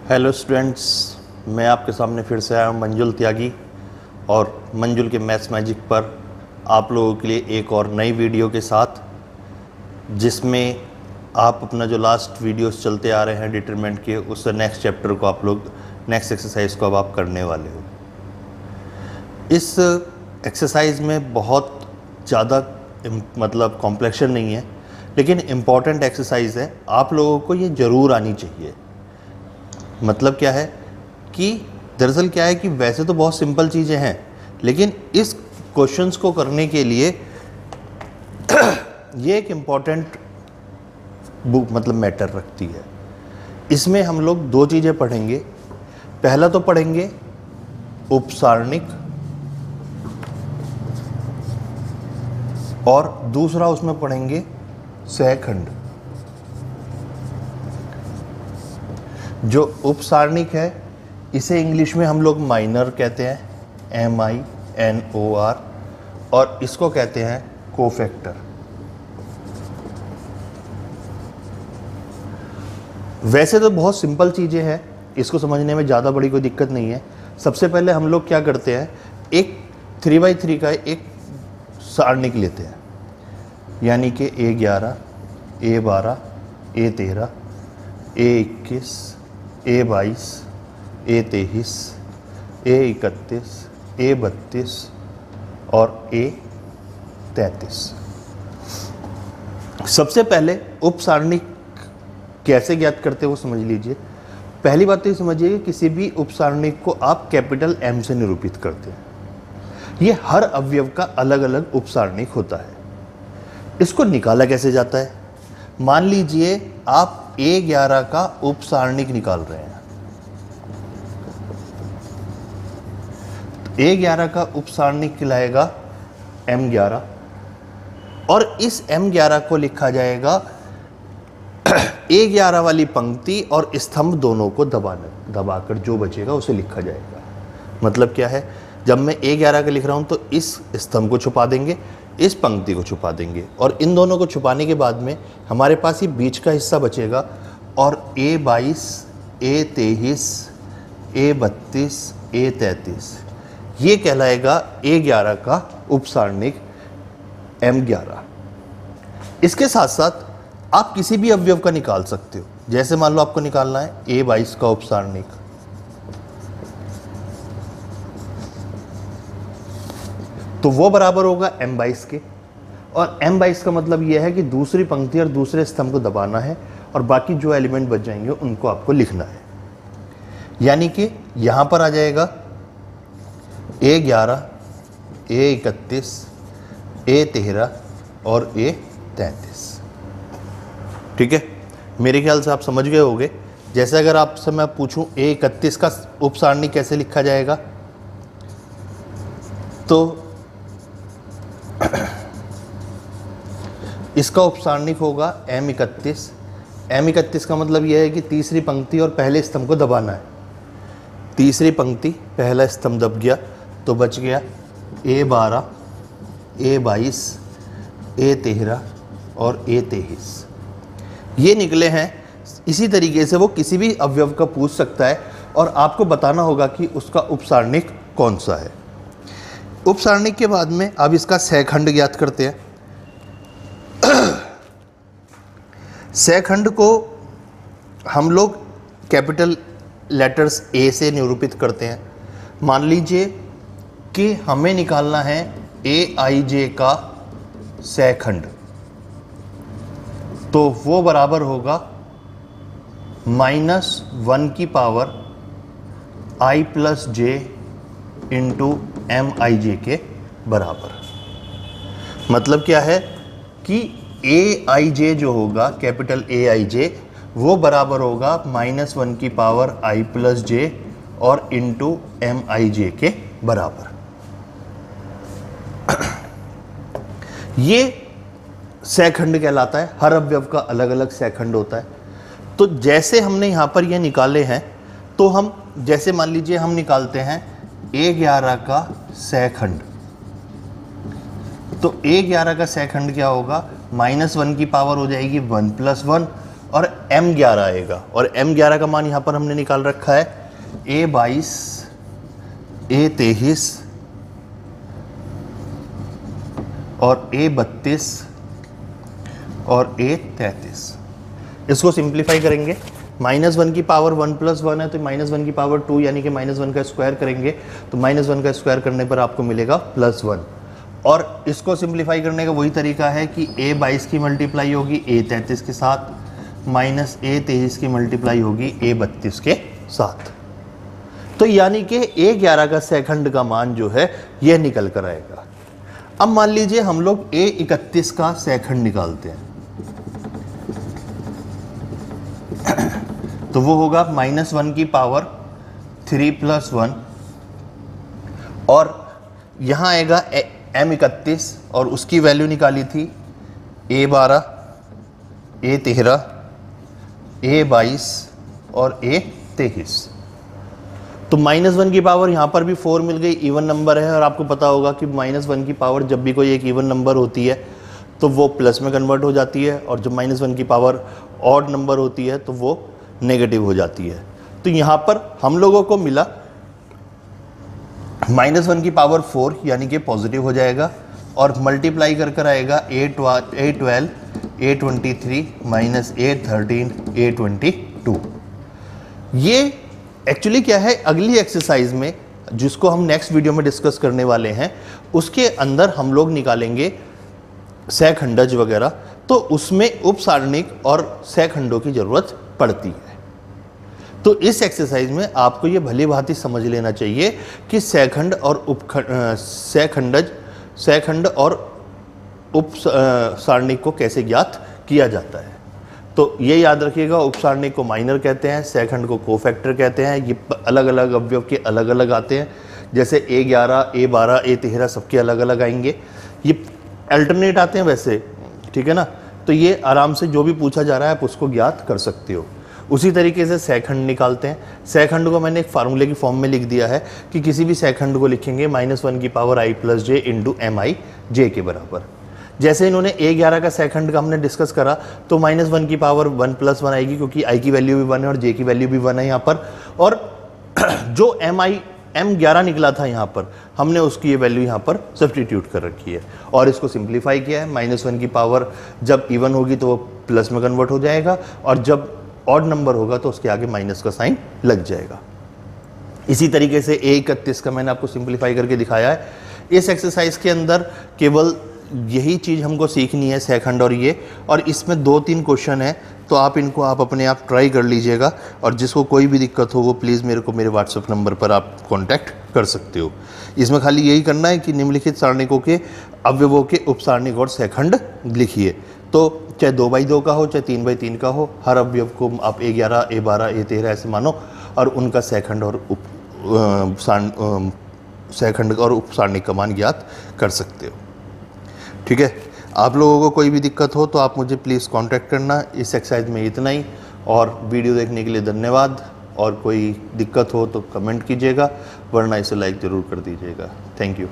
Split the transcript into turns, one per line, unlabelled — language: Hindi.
हेलो स्टूडेंट्स, मैं आपके सामने फिर से आया हूँ मंजुल त्यागी और मंजुल के मैथ्स मैजिक पर आप लोगों के लिए एक और नई वीडियो के साथ, जिसमें आप अपना जो लास्ट वीडियोस चलते आ रहे हैं डिटरमिनेंट के, उससे नेक्स्ट चैप्टर को आप लोग नेक्स्ट एक्सरसाइज को अब आप करने वाले हो। इस एक्सरसाइज में बहुत ज़्यादा मतलब कॉम्प्लेक्शन नहीं है, लेकिन इम्पॉर्टेंट एक्सरसाइज है। आप लोगों को ये ज़रूर आनी चाहिए। मतलब क्या है कि दरअसल क्या है कि वैसे तो बहुत सिंपल चीज़ें हैं, लेकिन इस क्वेश्चंस को करने के लिए ये एक इम्पॉर्टेंट बुक मतलब मैटर रखती है। इसमें हम लोग दो चीज़ें पढ़ेंगे। पहला तो पढ़ेंगे उपसारणिक और दूसरा उसमें पढ़ेंगे सहखंड। जो उपसारणिक है इसे इंग्लिश में हम लोग माइनर कहते हैं, MINOR, और इसको कहते हैं कोफैक्टर। वैसे तो बहुत सिंपल चीज़ें हैं, इसको समझने में ज़्यादा बड़ी कोई दिक्कत नहीं है। सबसे पहले हम लोग क्या करते हैं, एक 3x3 का एक सारणिक लेते हैं, यानी कि A11, A12, A13, A21, A22, A23, A31, A32 और A33। सबसे पहले उपसारणिक कैसे ज्ञात करते हो समझ लीजिए। पहली बात तो ये समझिए कि किसी भी उपसारणिक को आप कैपिटल M से निरूपित करते हैं। ये हर अवयव का अलग अलग उपसारणिक होता है। इसको निकाला कैसे जाता है? मान लीजिए आप A11 का उपसारणिक निकाल रहे हैं। A11 का उपसारणिक कहलाएगा M11 और इस M11 को लिखा जाएगा A11 वाली पंक्ति और स्तंभ दोनों को दबाकर जो बचेगा उसे लिखा जाएगा। मतलब क्या है, जब मैं A11 का लिख रहा हूं तो इस स्तंभ को छुपा देंगे, इस पंक्ति को छुपा देंगे, और इन दोनों को छुपाने के बाद में हमारे पास ये बीच का हिस्सा बचेगा और A22, A23, A32, A33 ये कहलाएगा A11 का उपसारणिक M11। इसके साथ साथ आप किसी भी अवयव का निकाल सकते हो। जैसे मान लो आपको निकालना है A22 का उपसारणिक, तो वो बराबर होगा M22 के, और M22 का मतलब यह है कि दूसरी पंक्ति और दूसरे स्तंभ को दबाना है और बाकी जो एलिमेंट बच जाएंगे उनको आपको लिखना है। यानी कि यहां पर आ जाएगा A11, A31, A13 और A33। ठीक है, मेरे ख्याल से आप समझ गए होंगे। जैसे अगर आपसे मैं पूछूं A31 का उपसारणिक कैसे लिखा जाएगा, तो इसका उपसारणिक होगा M31। M31 का मतलब यह है कि तीसरी पंक्ति और पहले स्तंभ को दबाना है। तीसरी पंक्ति पहला स्तंभ दब गया तो बच गया A12, A22, A13 और A23। ये निकले हैं। इसी तरीके से वो किसी भी अवयव का पूछ सकता है और आपको बताना होगा कि उसका उपसारणिक कौन सा है। उपसारणिक के बाद में अब इसका सहखंड ज्ञात करते हैं। सहखंड को हम लोग कैपिटल लेटर्स A से निरूपित करते हैं। मान लीजिए कि हमें निकालना है AIJ का सहखंड, तो वो बराबर होगा -1 की power I + J into MIJ के बराबर। मतलब क्या है कि AIJ जो होगा, कैपिटल AIJ, वो बराबर होगा -1 की पावर I + J और इंटू MIJ के बराबर। ये सहखंड कहलाता है। हर अवयव का अलग अलग सहखंड होता है। तो जैसे हमने यहाँ पर ये निकाले हैं, तो हम जैसे मान लीजिए हम निकालते हैं A11 का सहखंड, तो A11 का सहखंड क्या होगा, -1 की पावर हो जाएगी 1 + 1 और M11 आएगा, और M11 का मान यहाँ पर हमने निकाल रखा है A22, A23 और A32 और A33। इसको सिंप्लीफाई करेंगे, -1 की पावर 1 + 1 है तो -1 की पावर 2 यानी कि -1 का स्क्वायर करेंगे तो -1 का स्क्वायर करने पर आपको मिलेगा +1। और इसको सिंप्लीफाई करने का वही तरीका है कि A22 की मल्टीप्लाई होगी A33 के साथ, माइनस A23 की मल्टीप्लाई होगी A32 के साथ। तो यानी कि A11 का सेकंड का मान जो है यह निकल कर आएगा। अब मान लीजिए हम लोग A31 का सेकंड निकालते हैं तो वो होगा -1 की पावर 3 + 1, और यहाँ आएगा M31 और उसकी वैल्यू निकाली थी A12, A13, A22 और A23। तो -1 की पावर यहाँ पर भी 4 मिल गई, इवन नंबर है, और आपको पता होगा कि -1 की पावर जब भी कोई एक इवन नंबर होती है तो वो प्लस में कन्वर्ट हो जाती है, और जब -1 की पावर ऑड नंबर होती है तो वो नेगेटिव हो जाती है। तो यहाँ पर हम लोगों को मिला -1 की पावर 4 यानी कि पॉजिटिव हो जाएगा, और मल्टीप्लाई कर आएगा A12, A23 minus A13, A22। ये एक्चुअली क्या है, अगली एक्सरसाइज में जिसको हम नेक्स्ट वीडियो में डिस्कस करने वाले हैं उसके अंदर हम लोग निकालेंगे सहखंडज वगैरह, तो उसमें उपसारणिक और सहखंडों की जरूरत पड़ती है। तो इस एक्सरसाइज में आपको ये भली भांति समझ लेना चाहिए कि सहखंड और सहखंड और उपसारणिक को कैसे ज्ञात किया जाता है। तो ये याद रखिएगा, उपसारणिक को माइनर कहते हैं, सहखंड को कोफैक्टर कहते हैं। ये अलग अलग अवयव के अलग अलग आते हैं, जैसे A11, A12, A13 सबके अलग अलग आएंगे। ये अल्टरनेट आते हैं वैसे, ठीक है ना। तो ये आराम से जो भी पूछा जा रहा है आप उसको ज्ञात कर सकते हो। उसी तरीके से सहखंड निकालते हैं। सहखंड को मैंने एक फार्मूले की फॉर्म में लिख दिया है कि किसी भी सहखंड को लिखेंगे -1 की power i + j × mi j के बराबर। जैसे इन्होंने A11 का सेकंड का हमने डिस्कस करा तो -1 की पावर 1 + 1 आएगी, क्योंकि i की वैल्यू भी 1 है और j की वैल्यू भी 1 है यहाँ पर। और जो M11 निकला था यहाँ पर, हमने उसकी ये वैल्यू यहाँ पर सब्सटीट्यूट कर रखी है और इसको सिंप्लीफाई किया है। -1 की पावर जब इवन होगी तो वो प्लस में कन्वर्ट हो जाएगा, और जब ऑड नंबर होगा तो उसके आगे माइनस का साइन लग जाएगा। इसी तरीके से A31 का मैंने आपको सिंप्लीफाई करके दिखाया है। इस एक्सरसाइज के अंदर केवल यही चीज़ हमको सीखनी है, सहखंड और ये, और इसमें 2-3 क्वेश्चन है, तो आप इनको अपने आप ट्राई कर लीजिएगा। और जिसको कोई भी दिक्कत हो वो प्लीज़ मेरे को मेरे व्हाट्सएप नंबर पर आप कांटेक्ट कर सकते हो। इसमें खाली यही करना है कि निम्नलिखित सारणिकों के अवयवों के उपसारणिक और सहखंड लिखिए। तो चाहे 2x2 का हो चाहे 3x3 का हो, हर अवयव को आप A11, A12, A13 ऐसे मानो और उनका सहखंड और सहखंड और उपसारणिक का मान ज्ञात कर सकते हो। ठीक है, आप लोगों को कोई भी दिक्कत हो तो आप मुझे प्लीज़ कांटेक्ट करना। इस एक्सरसाइज में इतना ही, और वीडियो देखने के लिए धन्यवाद। और कोई दिक्कत हो तो कमेंट कीजिएगा, वरना इसे लाइक ज़रूर कर दीजिएगा। Thank you.